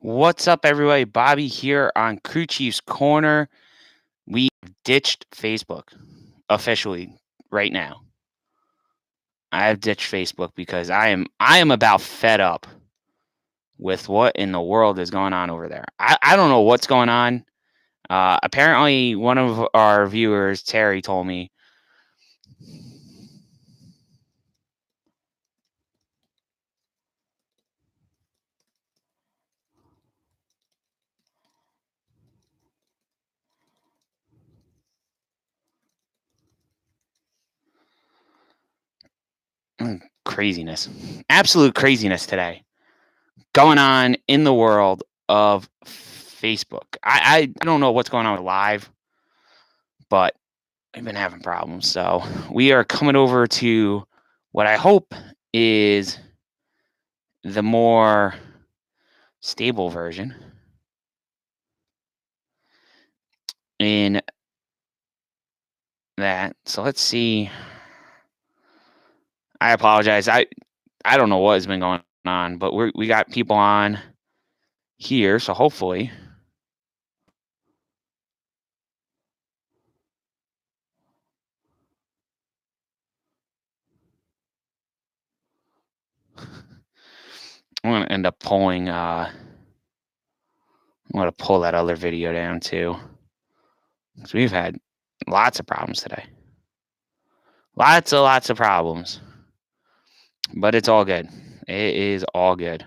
What's up, everybody? Bobby here on Crew Chiefs Corner. We ditched Facebook officially right now. I have ditched Facebook because I am about fed up with what in the world is going on over there. I don't know what's going on. Apparently, one of our viewers, Terry, told me. Craziness, absolute craziness today going on in the world of Facebook. I don't know what's going on with live, but we've been having problems. So we are coming over to what I hope is the more stable version in that. So let's see. I apologize. I don't know what has been going on, but we got people on here, so hopefully I'm gonna end up pulling. I'm gonna pull that other video down too, because we've had lots of problems today. Lots of problems, but it's all good. It is all good.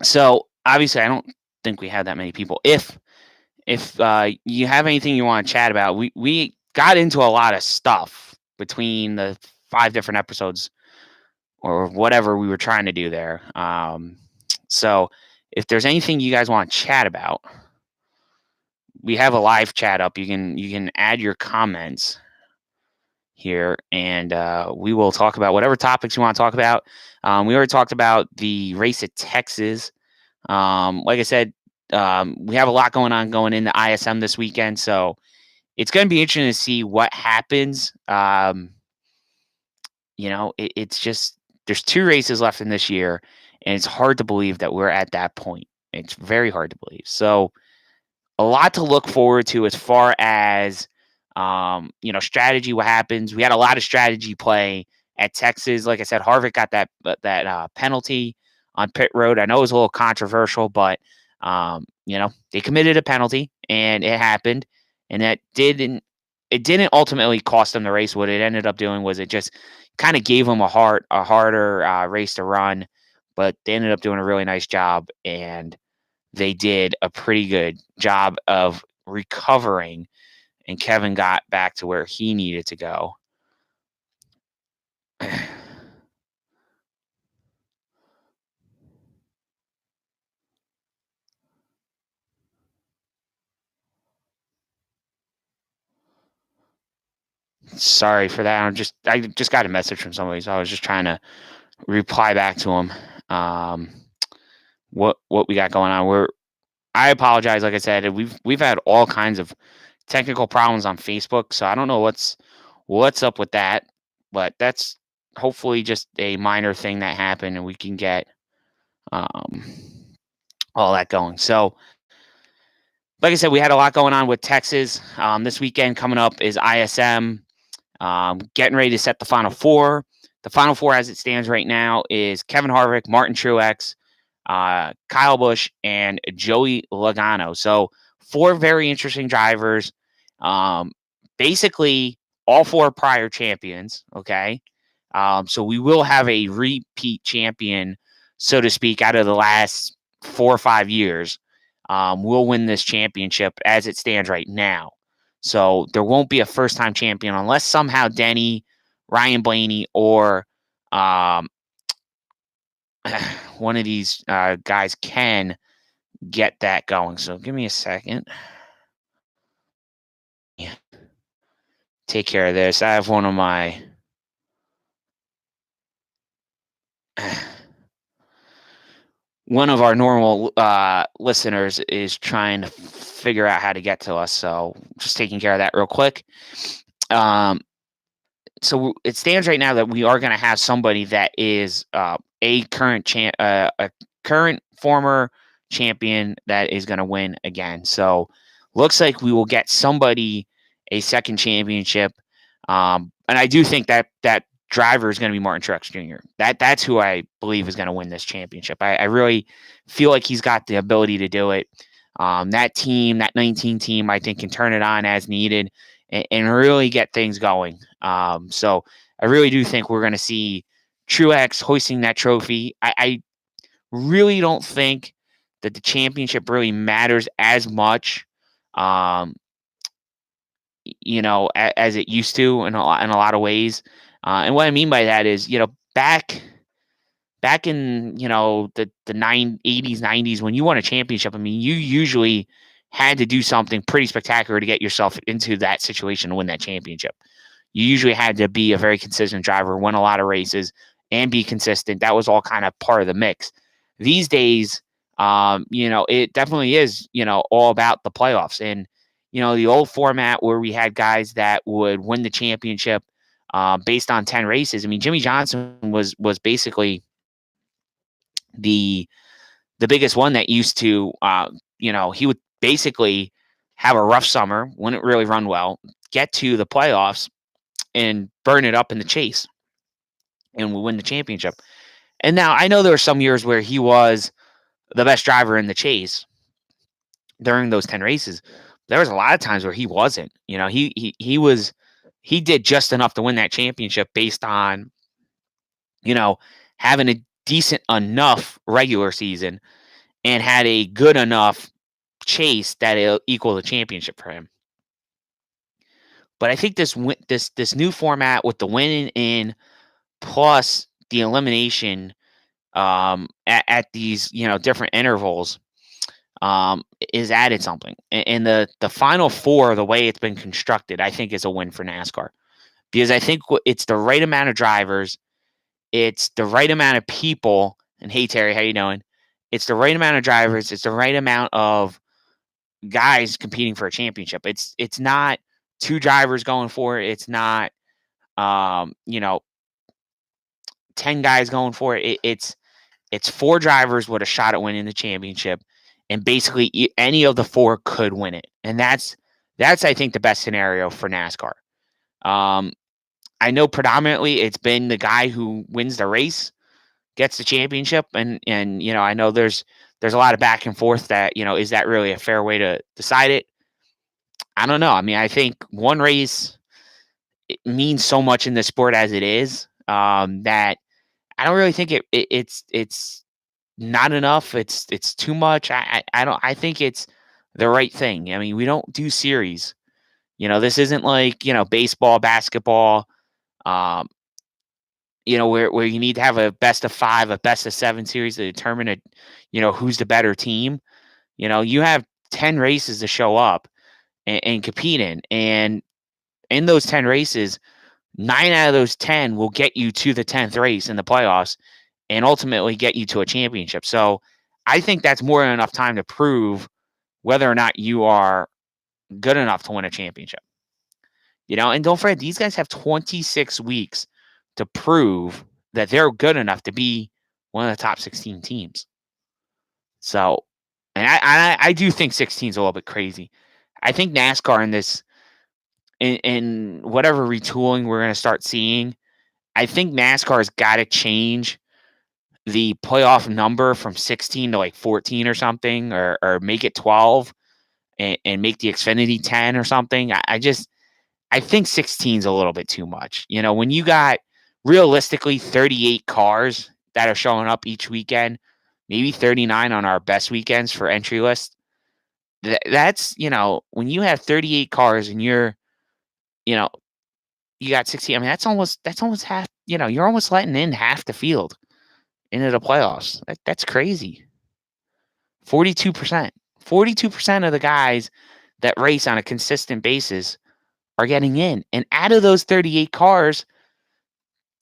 So obviously, I don't think we have that many people. If you have anything you want to chat about, we got into a lot of stuff between the 5 different episodes or whatever we were trying to do there. So if there's anything you guys want to chat about, we have a live chat up. You can add your comments here, and we will talk about whatever topics you want to talk about. We already talked about the race at Texas. Like I said, we have a lot going on going into ISM this weekend, so it's going to be interesting to see what happens. It's just there's 2 races left in this year, and it's hard to believe that we're at that point. It's very hard to believe. So a lot to look forward to as far as strategy. What happens? We had a lot of strategy play at Texas. Like I said, Harvick got that penalty on pit road. I know it was a little controversial, but they committed a penalty and it happened, and it didn't ultimately cost them the race. What it ended up doing was it just kind of gave them a harder race to run, but they ended up doing a really nice job, and they did a pretty good job of recovering, and Kevin got back to where he needed to go. Sorry for that. I just got a message from somebody, so I was just trying to reply back to him. What we got going on? I apologize. Like I said, we've had all kinds of technical problems on Facebook, so I don't know what's up with that, but that's hopefully just a minor thing that happened, and we can get all that going. So, like I said, we had a lot going on with Texas. This weekend coming up is ISM. Getting ready to set the Final Four. The Final Four, as it stands right now, is Kevin Harvick, Martin Truex, Kyle Busch, and Joey Logano. So 4 very interesting drivers. Basically, all 4 prior champions. Okay. So we will have a repeat champion, so to speak, out of the last 4 or 5 years. We'll win this championship as it stands right now. So there won't be a first-time champion unless somehow Denny, Ryan Blaney, or one of these guys can get that going. So give me a second. Yeah. Take care of this. I have one of my our normal listeners is trying to figure out how to get to us. So just taking care of that real quick. So it stands right now that we are going to have somebody that is a current former champion that is going to win again. So looks like we will get somebody a second championship. And I do think that driver is going to be Martin Truex Jr. That's who I believe is going to win this championship. I really feel like he's got the ability to do it. That team, that 19 team, I think can turn it on as needed and really get things going. So I really do think we're going to see Truex hoisting that trophy. I really don't think that the championship really matters as much, as it used to in a lot of ways. And what I mean by that is, back in the 80s, 90s, when you won a championship, I mean, you usually had to do something pretty spectacular to get yourself into that situation to win that championship. You usually had to be a very consistent driver, win a lot of races, and be consistent. That was all kind of part of the mix. These days, it definitely is, all about the playoffs. And, the old format where we had guys that would win the championship based on 10 races. I mean, Jimmie Johnson was basically the biggest one that used to, he would basically have a rough summer, wouldn't really run well, get to the playoffs and burn it up in the chase and we win the championship. And now I know there were some years where he was the best driver in the chase during those 10 races. There was a lot of times where he wasn't. He did just enough to win that championship based on, having a decent enough regular season and had a good enough chase that it'll equal the championship for him. But I think this new format with the winning in plus the elimination at these different intervals is added something. And the final four, the way it's been constructed, I think is a win for NASCAR because I think it's the right amount of drivers, it's the right amount of people. And hey Terry, how you doing? It's the right amount of drivers, it's the right amount of guys competing for a championship. It's not two drivers going for it. It's not 10 guys going for it. It's four drivers with a shot at winning the championship, and basically any of the four could win it. And that's I think the best scenario for NASCAR. I know predominantly it's been the guy who wins the race gets the championship, and I know there's a lot of back and forth that is that really a fair way to decide it? I don't know. I mean, I think one race it means so much in the sport as it is that I don't really think it's not enough. It's too much. I think it's the right thing. I mean, we don't do series. This isn't like baseball, basketball. Where you need to have a best of 5, a best of 7 series to determine who's the better team. You have 10 races to show up and compete in, and in those 10 races, 9 out of those 10 will get you to the 10th race in the playoffs and ultimately get you to a championship. So I think that's more than enough time to prove whether or not you are good enough to win a championship. And don't forget, these guys have 26 weeks to prove that they're good enough to be one of the top 16 teams. So, and I do think 16 is a little bit crazy. I think NASCAR in this, in whatever retooling we're going to start seeing, I think NASCAR has got to change the playoff number from 16 to like 14 or something, or make it 12 and make the Xfinity 10 or something. I think 16 is a little bit too much. When you got realistically 38 cars that are showing up each weekend, maybe 39 on our best weekends for entry list. That's, when you have 38 cars and you're, you got 16. I mean, that's almost half, you're almost letting in half the field into the playoffs. That's crazy. 42%. 42% of the guys that race on a consistent basis are getting in. And out of those 38 cars,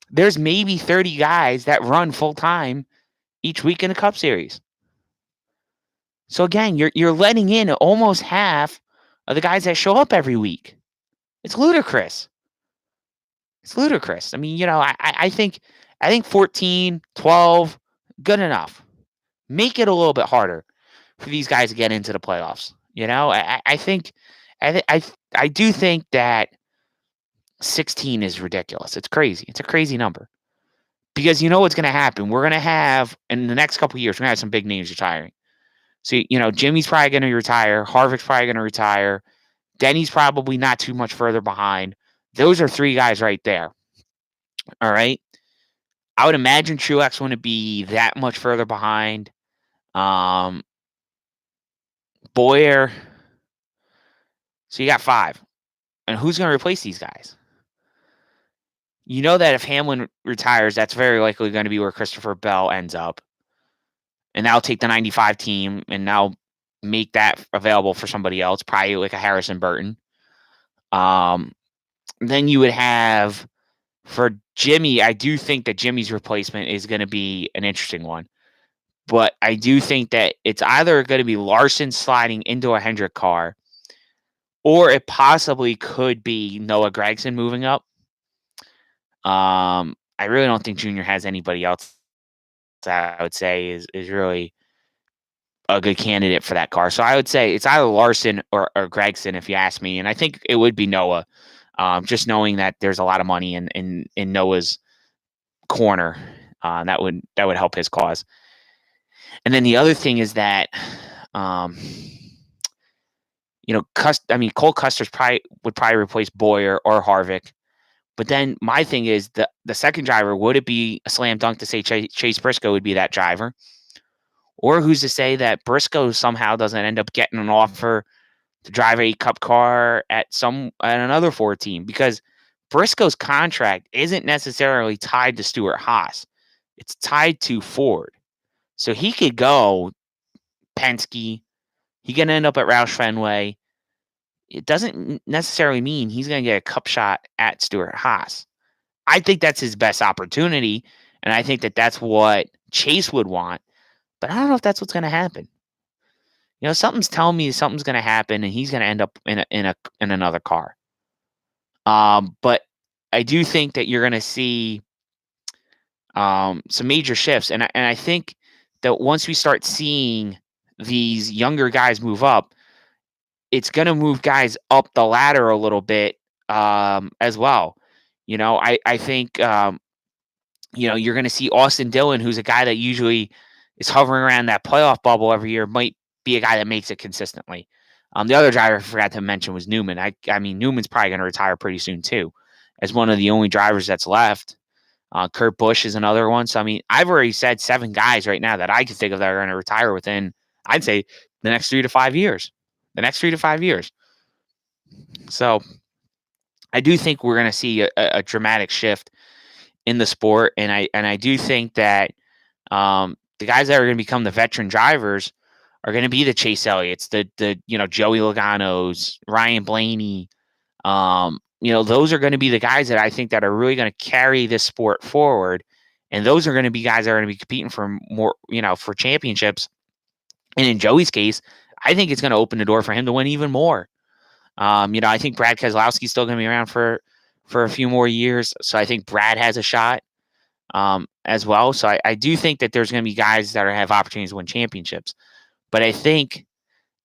there's maybe 30 guys that run full time each week in the Cup Series. So again, you're letting in almost half of the guys that show up every week. It's ludicrous. It's ludicrous. I mean, I think I think 14, 12, good enough. Make it a little bit harder for these guys to get into the playoffs. I think, I do think that 16 is ridiculous. It's crazy. It's a crazy number because you know what's going to happen. We're going to have in the next couple of years, we're going to have some big names retiring. So Jimmy's probably going to retire. Harvick's probably going to retire. Denny's probably not too much further behind. Those are three guys right there. All right. I would imagine Truex wouldn't be that much further behind. Boyer. So you got 5. And who's going to replace these guys? You know that if Hamlin retires, that's very likely going to be where Christopher Bell ends up. And that'll take the 95 team and now make that available for somebody else, probably like a Harrison Burton. Then you would have for Jimmy, I do think that Jimmy's replacement is going to be an interesting one. But I do think that it's either going to be Larson sliding into a Hendrick car, or it possibly could be Noah Gragson moving up. I really don't think Junior has anybody else that I would say is really a good candidate for that car. So I would say it's either Larson or Gragson, if you ask me. And I think it would be Noah, just knowing that there's a lot of money in Noah's corner. That would help his cause. And then the other thing is that, Cole Custer's would probably replace Boyer or Harvick. But then my thing is the second driver, would it be a slam dunk to say Chase Briscoe would be that driver? Or who's to say that Briscoe somehow doesn't end up getting an offer to drive a Cup car at another Ford team? Because Briscoe's contract isn't necessarily tied to Stewart-Haas. It's tied to Ford. So he could go Penske. He can end up at Roush Fenway. It doesn't necessarily mean he's going to get a Cup shot at Stewart-Haas. I think that's his best opportunity, and I think that that's what Chase would want. But I don't know if that's what's going to happen. Something's telling me something's going to happen, and he's going to end up in another car. But I do think that you're going to see some major shifts, and I think that once we start seeing these younger guys move up, it's going to move guys up the ladder a little bit as well. I think you're going to see Austin Dillon, who's a guy that usually is hovering around that playoff bubble every year, might be a guy that makes it consistently. The other driver I forgot to mention was Newman. I mean, Newman's probably going to retire pretty soon too, as one of the only drivers that's left. Kurt Busch is another one. So, I mean, I've already said 7 guys right now that I can think of that are going to retire within, I'd say, the next 3 to 5 years. So, I do think we're going to see a dramatic shift in the sport, and I do think that the guys that are going to become the veteran drivers are going to be the Chase Elliott's, the Joey Logano's, Ryan Blaney. Those are going to be the guys that I think that are really going to carry this sport forward, and those are going to be guys that are going to be competing for more, for championships. And in Joey's case, I think it's going to open the door for him to win even more. I think Brad Keselowski's still going to be around for a few more years, so I think Brad has a shot as well. So I do think that there's going to be guys that have opportunities to win championships. But I think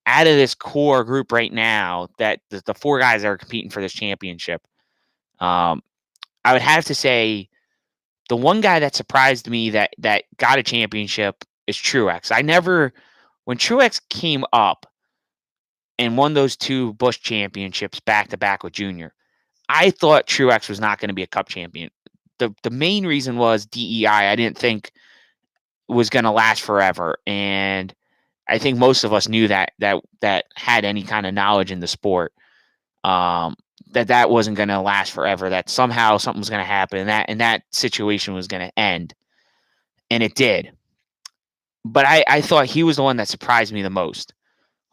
out of this core group right now, that the 4 guys that are competing for this championship, I would have to say the one guy that surprised me that got a championship is Truex. When Truex came up and won those 2 Busch championships back to back with Junior, I thought Truex was not going to be a Cup champion. The main reason was DEI. I didn't think was going to last forever, and I think most of us knew that had any kind of knowledge in the sport, that wasn't going to last forever, that somehow something was going to happen, and that situation was going to end, and it did. But I thought he was the one that surprised me the most.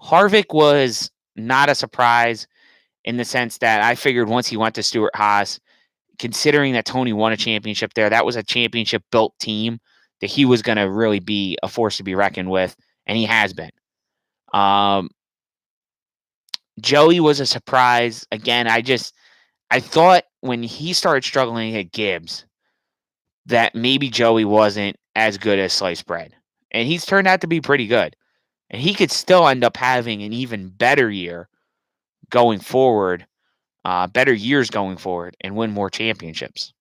Harvick was not a surprise in the sense that I figured once he went to Stewart-Haas, considering that Tony won a championship there, that was a championship-built team, that he was going to really be a force to be reckoned with. And he has been. Joey was a surprise. Again, I thought when he started struggling at Gibbs, that maybe Joey wasn't as good as sliced bread. And he's turned out to be pretty good. And he could still end up having an even better year going forward, better years going forward, and win more championships.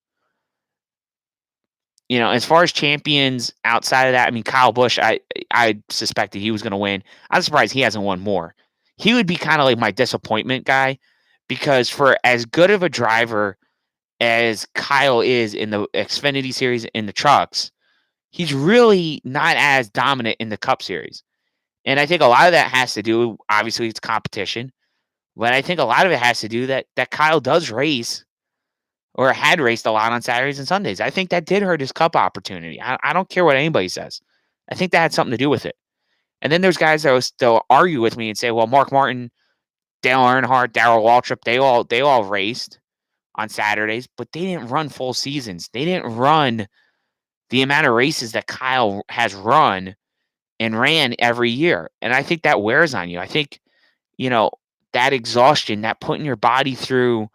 As far as champions outside of that, I mean, Kyle Busch, I suspected he was going to win. I'm surprised he hasn't won more. He would be kind of like my disappointment guy, because for as good of a driver as Kyle is in the Xfinity Series in the trucks, he's really not as dominant in the Cup Series. And I think a lot of that has to do, obviously, it's competition, but I think a lot of it has to do that Kyle does race, or had raced a lot on Saturdays and Sundays. I think that did hurt his Cup opportunity. I don't care what anybody says. I think that had something to do with it. And then there's guys that will still argue with me and say, well, Mark Martin, Dale Earnhardt, Darrell Waltrip, they all raced on Saturdays, but they didn't run full seasons. They didn't run the amount of races that Kyle has run and ran every year. And I think that wears on you. I think, that exhaustion, that putting your body through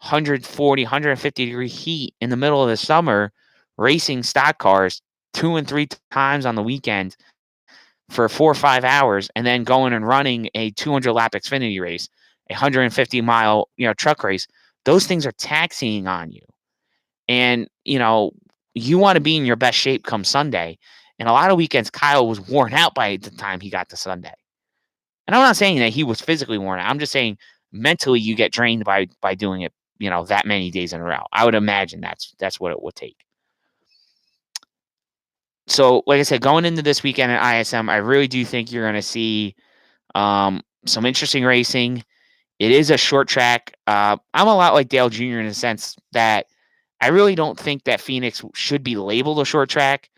140, 150 degree heat in the middle of the summer, racing stock cars 2 and 3 times on the weekend for 4 or 5 hours, and then going and running a 200 lap Xfinity race, a 150 mile, truck race. Those things are taxing on you. And, you want to be in your best shape come Sunday. And a lot of weekends, Kyle was worn out by the time he got to Sunday. And I'm not saying that he was physically worn out. I'm just saying mentally you get drained by doing it, that many days in a row. I would imagine that's what it would take. So, like I said, going into this weekend at ISM, I really do think you're going to see some interesting racing. It is a short track. I'm a lot like Dale Jr. in the sense that I really don't think that Phoenix should be labeled a short track.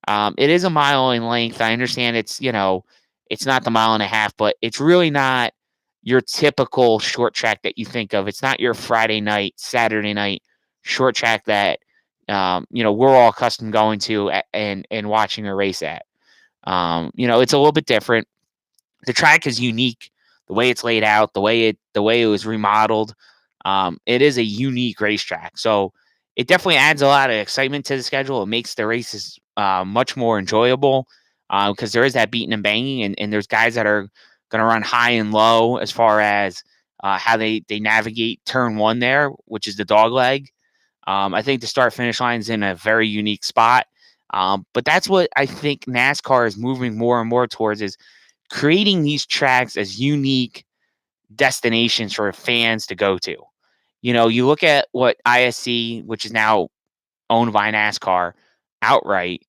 It is a mile in length. I understand it's not the mile and a half, but it's really not your typical short track that you think of. It's not your Friday night, Saturday night short track that we're all accustomed going to and watching a race at. It's a little bit different. The track is unique. The way it's laid out, the way it was remodeled, it is a unique racetrack. So it definitely adds a lot of excitement to the schedule. It makes the races much more enjoyable because there is that beating and banging, and there's guys that are going to run high and low as far as how they navigate turn one there, which is the dog leg. I think the start finish line is in a very unique spot. But that's what I think NASCAR is moving more and more towards, is creating these tracks as unique destinations for fans to go to. You look at what ISC, which is now owned by NASCAR outright,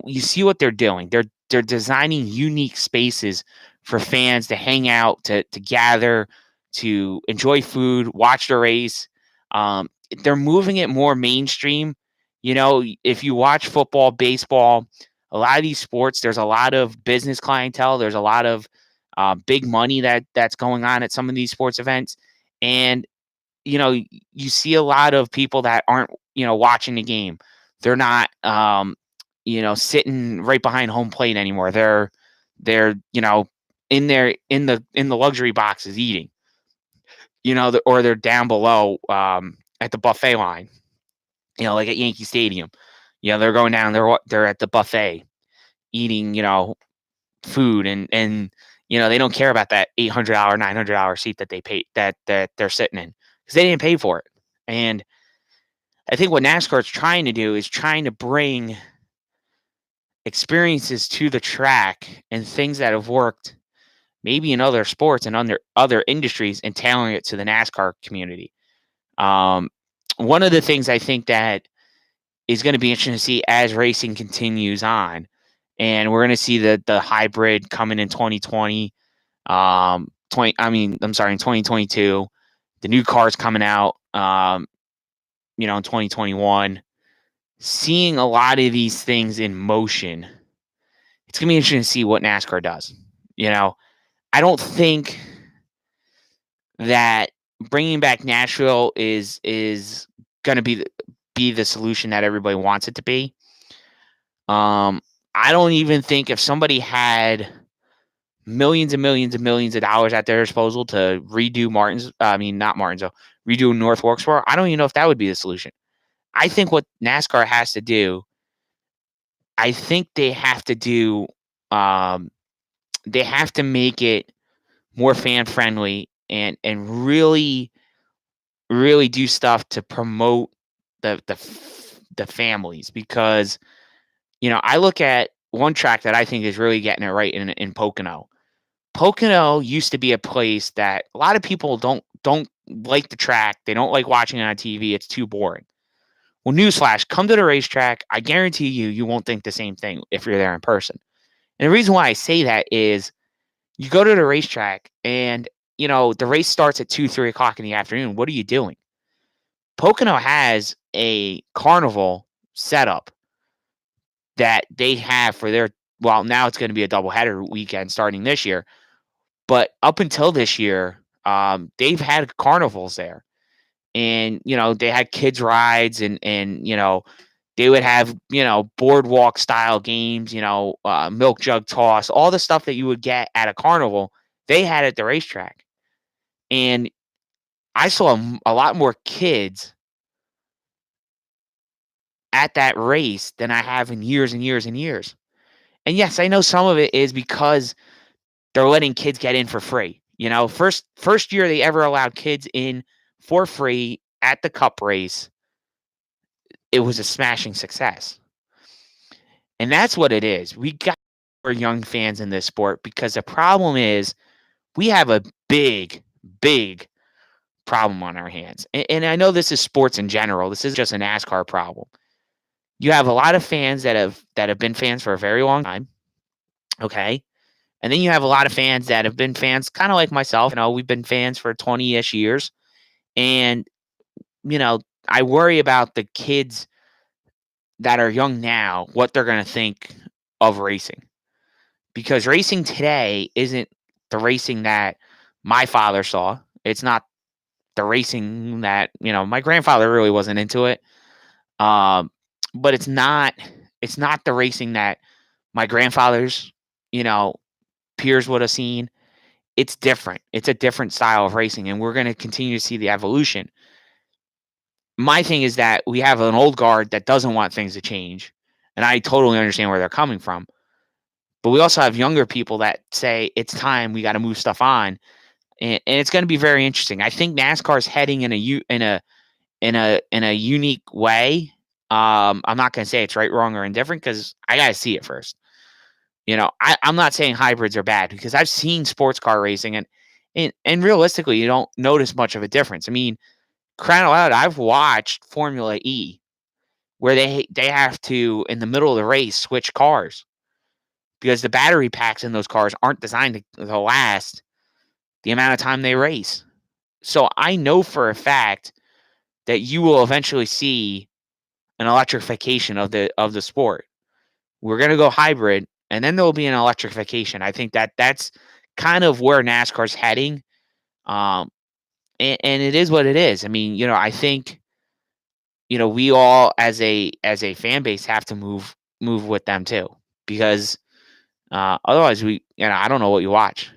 you see what they're doing. They're designing unique spaces for fans to hang out, to gather, to enjoy food, watch the race. They're moving it more mainstream. If you watch football, baseball, a lot of these sports, there's a lot of business clientele. There's a lot of big money that's going on at some of these sports events. And, you see a lot of people that aren't, watching the game. They're not, sitting right behind home plate anymore. They're, in the luxury boxes eating, or they're down below at the buffet line, like at Yankee Stadium. They're going down, they're at the buffet eating, food, and they don't care about that $800, $900 seat that they pay, that they're sitting in, because they didn't pay for it. And I think what NASCAR is trying to do is trying to bring experiences to the track and things that have worked maybe in other sports and under other industries, and tailoring it to the NASCAR community. One of the things I think that is going to be interesting to see as racing continues on, and we're going to see the hybrid coming in 2020, in 2022, the new cars coming out, in 2021, seeing a lot of these things in motion. It's going to be interesting to see what NASCAR does. I don't think that bringing back Nashville is going to be the solution that everybody wants it to be. I don't even think if somebody had millions and millions and millions of dollars at their disposal to redo redo North Wilkesboro, I don't even know if that would be the solution. I think what NASCAR has to do, I think um, they have to make it more fan friendly and really do stuff to promote the families because I look at one track that I think is really getting it right in Pocono. Pocono used to be a place that a lot of people don't like the track. They don't like watching it on TV. It's too boring. Well, newsflash, come to the racetrack. I guarantee you won't think the same thing if you're there in person. And the reason why I say that is you go to the racetrack and the race starts at 2, 3 o'clock in the afternoon. What are you doing? Pocono has a carnival setup that they have for their well, now it's going to be a doubleheader weekend starting this year. But up until this year, they've had carnivals there. And, they had kids rides and they would have, boardwalk style games, milk jug toss, all the stuff that you would get at a carnival, they had at the racetrack. And I saw a lot more kids at that race than I have in years and years and years. And yes, I know some of it is because they're letting kids get in for free. First year they ever allowed kids in for free at the cup race, it was a smashing success. And that's what it is. We got for young fans in this sport because the problem is we have a big, big problem on our hands. And I know this is sports in general. This is just a NASCAR problem. You have a lot of fans that have been fans for a very long time. Okay. And then you have a lot of fans that have been fans, kind of like myself. We've been fans for 20-ish years. And, I worry about the kids that are young now, what they're going to think of racing. Because racing today isn't the racing that my father saw. It's not the racing that, my grandfather really wasn't into it. But it's not the racing that my grandfather's, peers would have seen. It's different. It's a different style of racing, and we're going to continue to see the evolution. My thing is that we have an old guard that doesn't want things to change, and I totally understand where they're coming from. But we also have younger people that say it's time, we got to move stuff on, and it's going to be very interesting. I think NASCAR is heading in a unique way. I'm not going to say it's right, wrong, or indifferent because I got to see it first. I'm not saying hybrids are bad because I've seen sports car racing and realistically, you don't notice much of a difference. I mean, crying out loud, I've watched Formula E where they have to, in the middle of the race, switch cars because the battery packs in those cars aren't designed to last the amount of time they race. So I know for a fact that you will eventually see an electrification of the sport. We're going to go hybrid, and then there will be an electrification. I think that's kind of where NASCAR's heading. And it is what it is. I mean, I think, we all as a fan base have to move with them too, because otherwise I don't know what you watch.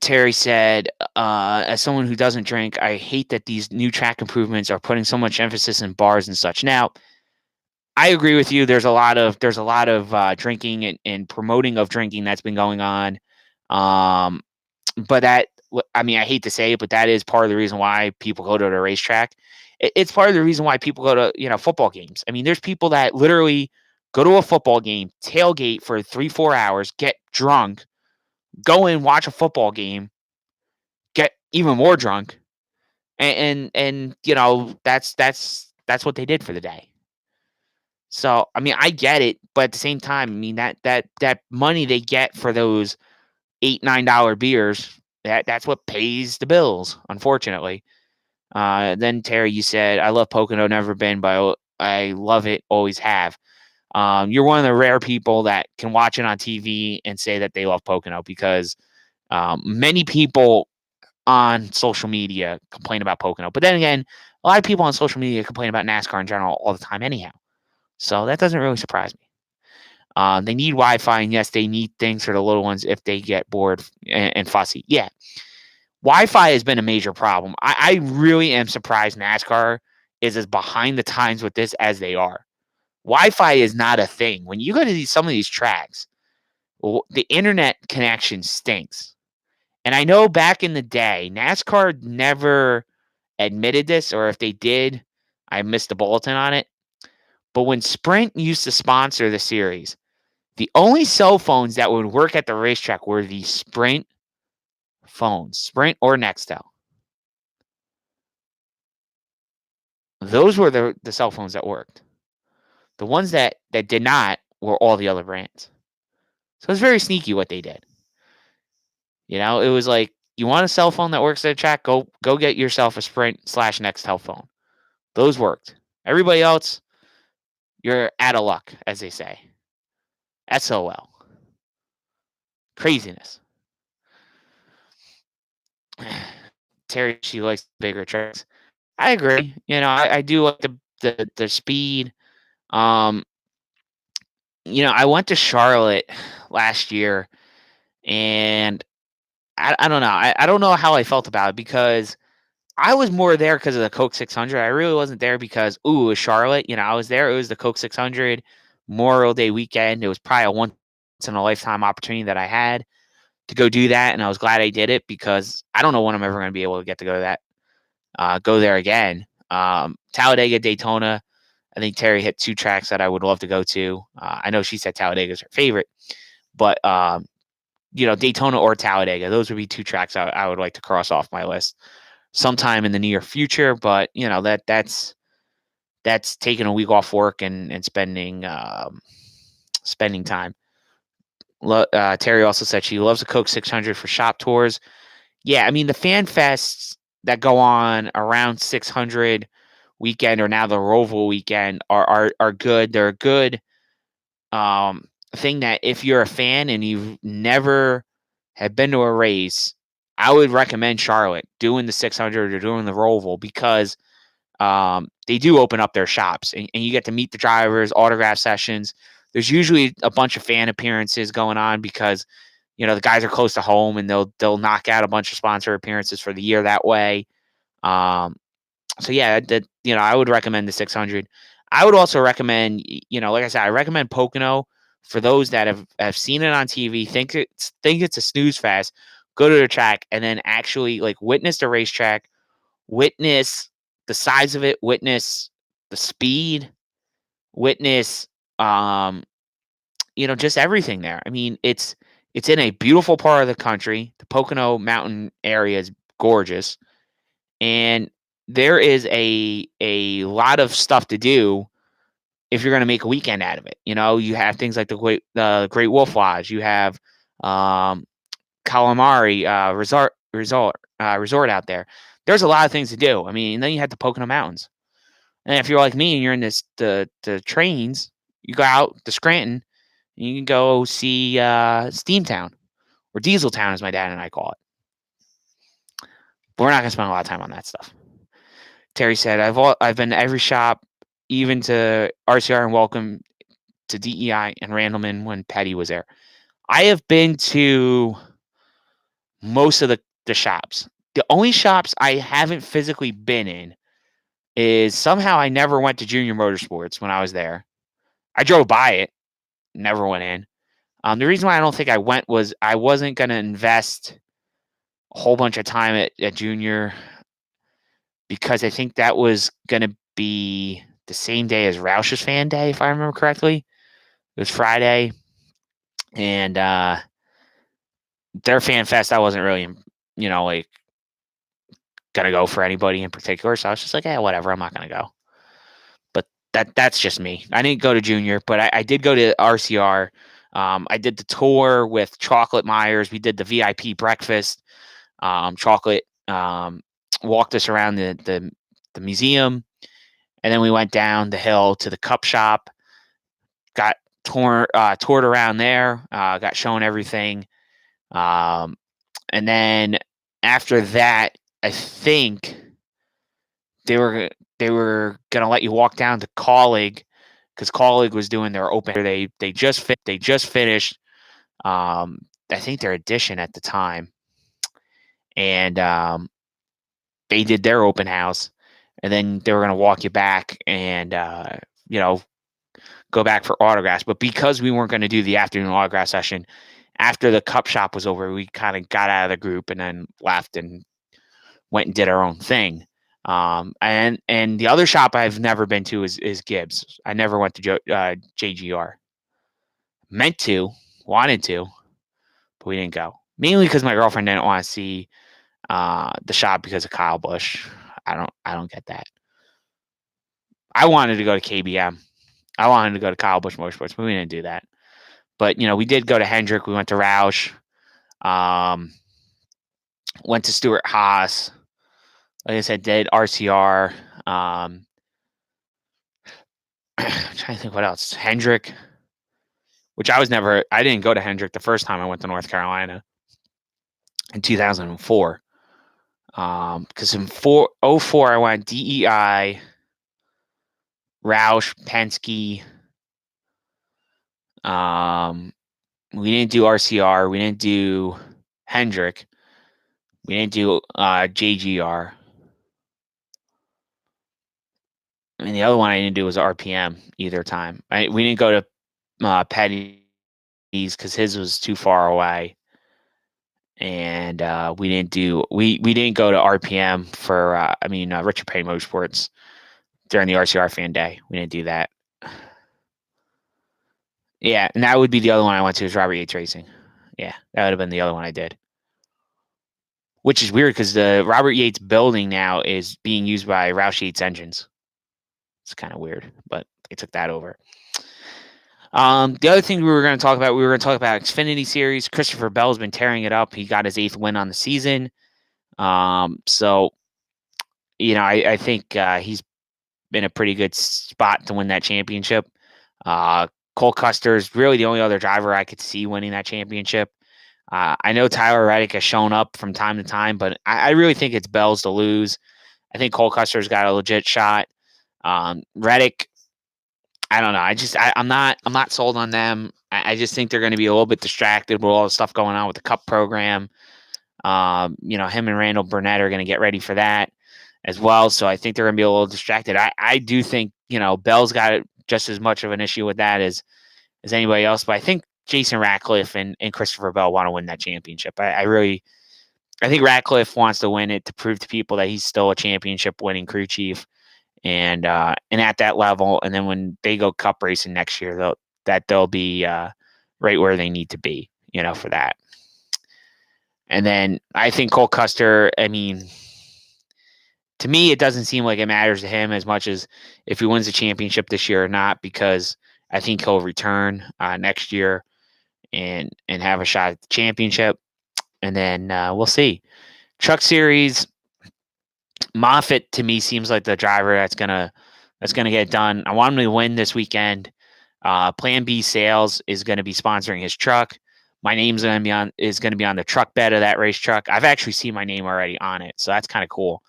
Terry said, as someone who doesn't drink, I hate that these new track improvements are putting so much emphasis in bars and such. Now, I agree with you. There's a lot of drinking and promoting of drinking that's been going on. But that, I mean, I hate to say it, but that is part of the reason why people go to the racetrack. It's part of the reason why people go to, football games. I mean, there's people that literally go to a football game, tailgate for 3-4 hours, get drunk, go in, watch a football game, get even more drunk. And that's what they did for the day. So, I mean, I get it, but at the same time, I mean, that money they get for those $8-9 beers, that's what pays the bills, unfortunately. Then Terry, you said, I love Pocono, never been, but I love it, always have. You're one of the rare people that can watch it on TV and say that they love Pocono because many people on social media complain about Pocono. But then again, a lot of people on social media complain about NASCAR in general all the time anyhow. So that doesn't really surprise me. They need Wi-Fi, and yes, they need things for the little ones if they get bored and fussy. Yeah. Wi-Fi has been a major problem. I really am surprised NASCAR is as behind the times with this as they are. Wi-Fi is not a thing. When you go to some of these tracks, the internet connection stinks. And I know back in the day, NASCAR never admitted this, or if they did, I missed the bulletin on it. But when Sprint used to sponsor the series, the only cell phones that would work at the racetrack were the Sprint phones, Sprint or Nextel. Those were the cell phones that worked. The ones that did not were all the other brands. So it's very sneaky what they did. You know, it was like, you want a cell phone that works at a track? Go get yourself a Sprint/Nextel phone. Those worked. Everybody else, you're out of luck, as they say. SOL. Craziness. Terry, she likes bigger tracks. I agree. You know, I do like the speed. You know, I went to Charlotte last year, and I don't know. I don't know how I felt about it, because I was more there because of the Coke 600. I really wasn't there because, it was Charlotte. You know, I was there. It was the Coke 600 Memorial Day weekend. It was probably a once in a lifetime opportunity that I had to go do that, and I was glad I did it, because I don't know when I'm ever going to be able to get to go to that, go there again. Talladega, Daytona. I think Terry hit two tracks that I would love to go to. I know she said Talladega is her favorite, but you know, Daytona or Talladega, those would be two tracks I would like to cross off my list sometime in the near future. But you know, that's taking a week off work and spending time. Terry also said she loves the Coke 600 for shop tours. Yeah, I mean, the fan fests that go on around 600 weekend, or now the Roval weekend, are good. They're a good thing that if you're a fan and you've never have been to a race, I would recommend Charlotte doing the 600 or doing the Roval, because they do open up their shops, and you get to meet the drivers, autograph sessions. There's usually a bunch of fan appearances going on, because you know the guys are close to home, and they'll knock out a bunch of sponsor appearances for the year that way. So yeah, you know, I would recommend the 600. I would also recommend, you know, like I said, I recommend Pocono for those that have seen it on TV, think it's a snooze fest. Go to the track and then actually like witness the racetrack, witness the size of it, witness the speed, witness you know, just everything there. I mean, it's in a beautiful part of the country. The Pocono Mountain area is gorgeous, and there is a lot of stuff to do if you're going to make a weekend out of it. You know, you have things like the Great Wolf Lodge. You have Calamari resort out there. There's a lot of things to do. I mean, and then you have the Pocono Mountains. And if you're like me and you're in the trains, you go out to Scranton and you can go see Steamtown, or Diesel Town, as my dad and I call it. But we're not going to spend a lot of time on that stuff. Terry said, I've been to every shop, even to RCR and Welcome, to DEI and Randleman when Petty was there. I have been to most of the shops. The only shops I haven't physically been in is somehow I never went to Junior Motorsports when I was there. I drove by it, never went in. The reason why I don't think I went was I wasn't going to invest a whole bunch of time at Junior, because I think that was going to be the same day as Roush's Fan Day, if I remember correctly. It was Friday, and their Fan Fest, I wasn't really, you know, like, going to go for anybody in particular, so I was just like, whatever, I'm not going to go. But that's just me. I didn't go to Junior, but I did go to RCR. I did the tour with Chocolate Myers. We did the VIP breakfast. Chocolate walked us around the museum, and then we went down the hill to the cup shop. Got toured around there. Got shown everything, and then after that, I think they were gonna let you walk down to Colleague, because Colleague was doing their open. They just finished. I think their edition at the time. and they did their open house, and then they were going to walk you back and go back for autographs. But because we weren't going to do the afternoon autograph session, after the cup shop was over, we kind of got out of the group and then left and went and did our own thing. And the other shop I've never been to is Gibbs. I never went to JGR. Meant to, wanted to, but we didn't go. Mainly because my girlfriend didn't want to see the shop because of Kyle Busch. I don't get that. I wanted to go to KBM. I wanted to go to Kyle Busch Motorsports, but we didn't do that. But we did go to Hendrick. We went to Roush. Went to Stewart-Haas. Like I said, did RCR. I'm trying to think what else. Hendrick, which I didn't go to Hendrick the first time I went to North Carolina in 2004. Because in 2004 I went DEI, Roush, Penske. We didn't do RCR. We didn't do Hendrick. We didn't do JGR. I mean, the other one I didn't do was RPM either time. We didn't go to Petty's because his was too far away, and we didn't go to RPM for Richard Petty Motorsports during the RCR Fan Day. We didn't do that. Yeah, and that would be the other one I went to is Robert Yates Racing. Yeah, that would have been the other one I did. Which is weird because the Robert Yates building now is being used by Roush Yates Engines. It's kind of weird, but they took that over. The other thing we were going to talk about Xfinity Series. Christopher Bell's been tearing it up. He got his 8th win on the season. So, I think he's in a pretty good spot to win that championship. Cole Custer is really the only other driver I could see winning that championship. I know Tyler Reddick has shown up from time to time, but I really think it's Bell's to lose. I think Cole Custer's got a legit shot. Reddick, I don't know. I'm not sold on them. I just think they're going to be a little bit distracted with all the stuff going on with the Cup program. Him and Randall Burnett are going to get ready for that as well. So I think they're going to be a little distracted. I do think, Bell's got just as much of an issue with that as anybody else. But I think Jason Ratcliffe and Christopher Bell want to win that championship. I think Ratcliffe wants to win it to prove to people that he's still a championship winning crew chief. And at that level, and then when they go Cup racing next year, they'll be right where they need to be, for that. And then I think Cole Custer, to me, it doesn't seem like it matters to him as much as if he wins the championship this year or not, because I think he'll return next year and have a shot at the championship. And then we'll see. Truck Series, Moffitt to me seems like the driver that's gonna get it done. I want him to win this weekend. Plan B Sales is going to be sponsoring his truck. My name's going to be on the truck bed of that race truck. I've actually seen my name already on it, so that's kind of cool.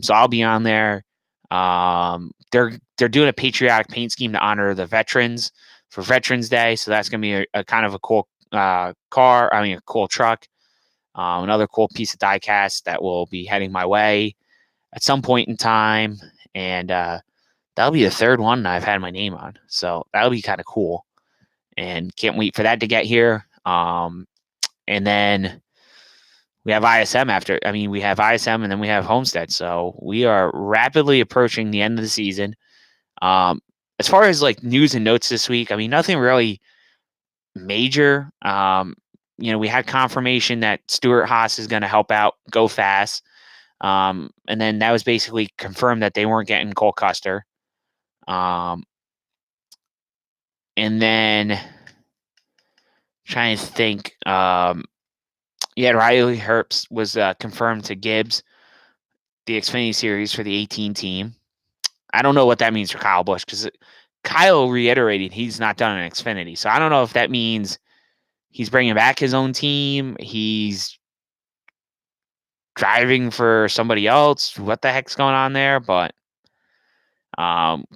So I'll be on there. They're doing a patriotic paint scheme to honor the veterans for Veterans Day, so that's going to be a kind of a cool a cool truck. Another cool piece of diecast that will be heading my way at some point in time, and that'll be the third one that I've had my name on, so that'll be kind of cool, and can't wait for that to get here. And then we have ISM we have ISM, and then we have Homestead, so we are rapidly approaching the end of the season. As far as like news and notes this week, nothing really major. We had confirmation that Stewart-Haas is going to help out Go Fast. And then that was basically confirmed that they weren't getting Cole Custer. And then trying to think, Riley Herbst was confirmed to Gibbs, the Xfinity Series for the 18 team. I don't know what that means for Kyle Busch, because Kyle reiterated he's not done an Xfinity. So I don't know if that means he's bringing back his own team. He's driving for somebody else. What the heck's going on there? But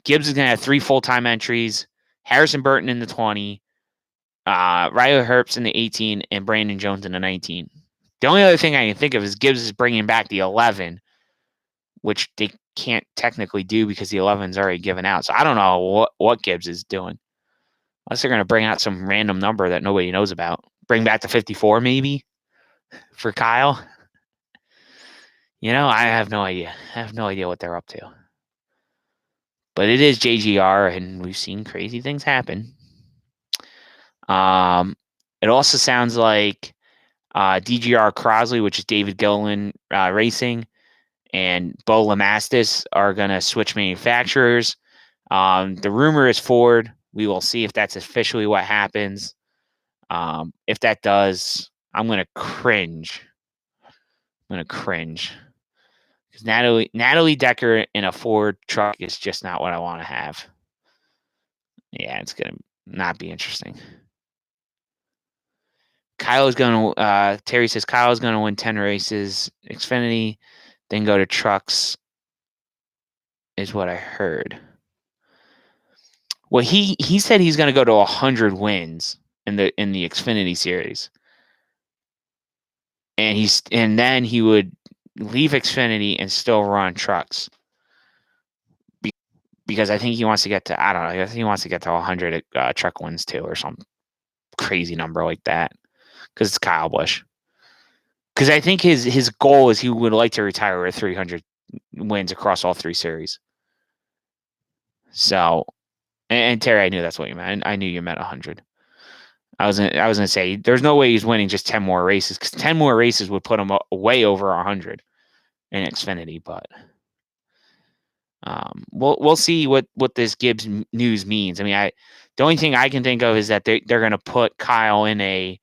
Gibbs is going to have 3 full-time entries. Harrison Burton in the 20. Riley Herbst in the 18. And Brandon Jones in the 19. The only other thing I can think of is Gibbs is bringing back the 11, which they can't technically do because the 11's already given out. So I don't know what Gibbs is doing. Unless they're going to bring out some random number that nobody knows about. Bring back the 54 maybe for Kyle. I have no idea. I have no idea what they're up to. But it is JGR, and we've seen crazy things happen. It also sounds like DGR Crosley, which is David Gilliland Racing, and Bo Lamastis are going to switch manufacturers. The rumor is Ford. We will see if that's officially what happens. If that does, I'm going to cringe. Because Natalie Decker in a Ford truck is just not what I want to have. Yeah, it's going to not be interesting. Terry says Kyle is going to win 10 races. Xfinity, then go to trucks, is what I heard. Well, he said he's going to go to 100 wins in the Xfinity series. And then he would leave Xfinity and still run trucks. Because I think he wants to get to, I don't know, I think he wants to get to 100 truck wins too, or some crazy number like that. Because it's Kyle Busch. Because I think his goal is he would like to retire with 300 wins across all three series. So, and Terry, I knew that's what you meant. I knew you meant 100. I was gonna say there's no way he's winning just 10 more races, because 10 more races would put him way over 100 in Xfinity. But we'll see what this Gibbs news means. I mean, the only thing I can think of is that they're going to put Kyle in a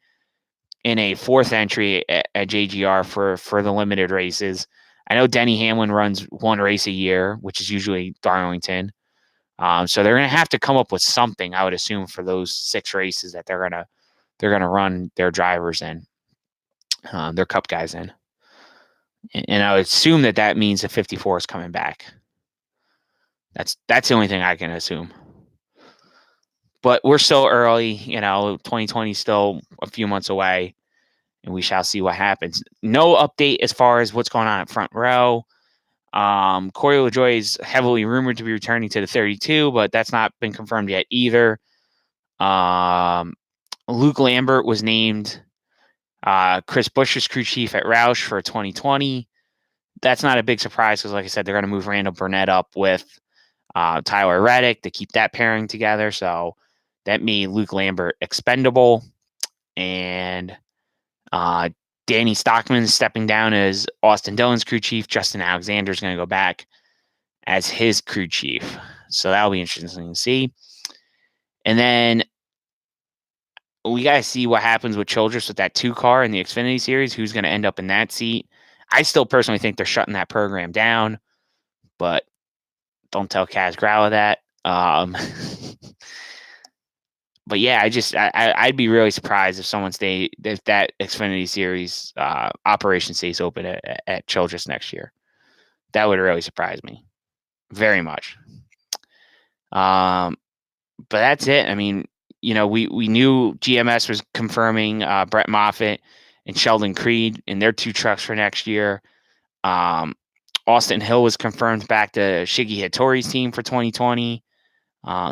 fourth entry at JGR for the limited races. I know Denny Hamlin runs one race a year, which is usually Darlington. So they're going to have to come up with something, I would assume, for those 6 races that they're going to run their drivers in, their Cup guys in. And I would assume that means the 54 is coming back. That's the only thing I can assume. But we're still early, 2020 is still a few months away, and we shall see what happens. No update as far as what's going on at front row. Corey LaJoie is heavily rumored to be returning to the 32, but that's not been confirmed yet either. Luke Lambert was named Chris Busch's crew chief at Roush for 2020. That's not a big surprise because, like I said, they're going to move Randall Burnett up with Tyler Reddick to keep that pairing together. So that made Luke Lambert expendable. And Danny Stockman is stepping down as Austin Dillon's crew chief. Justin Alexander is going to go back as his crew chief. So that'll be interesting to see. And then we got to see what happens with Childress with that 2 car in the Xfinity Series. Who's going to end up in that seat? I still personally think they're shutting that program down, but don't tell Kaz Gralla that. But yeah, I'd be really surprised if that Xfinity Series operation stays open at Childress next year. That would really surprise me very much. But that's it. I mean, we knew GMS was confirming Brett Moffitt and Sheldon Creed in their 2 trucks for next year. Austin Hill was confirmed back to Shiggy Hattori's team for 2020.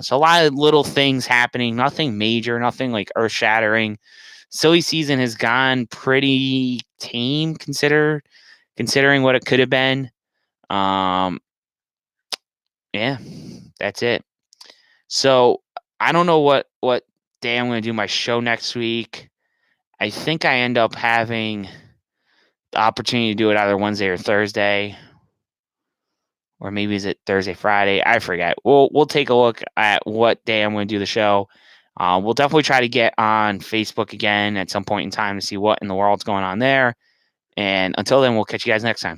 So a lot of little things happening, nothing major, nothing like earth-shattering. Silly season has gone pretty tame considering what it could have been. Yeah, that's it. So I don't know what day I'm going to do my show next week. I think I end up having the opportunity to do it either Wednesday or Thursday. Or maybe is it Thursday, Friday? I forget. We'll take a look at what day I'm going to do the show. We'll definitely try to get on Facebook again at some point in time to see what in the world's going on there. And until then, we'll catch you guys next time.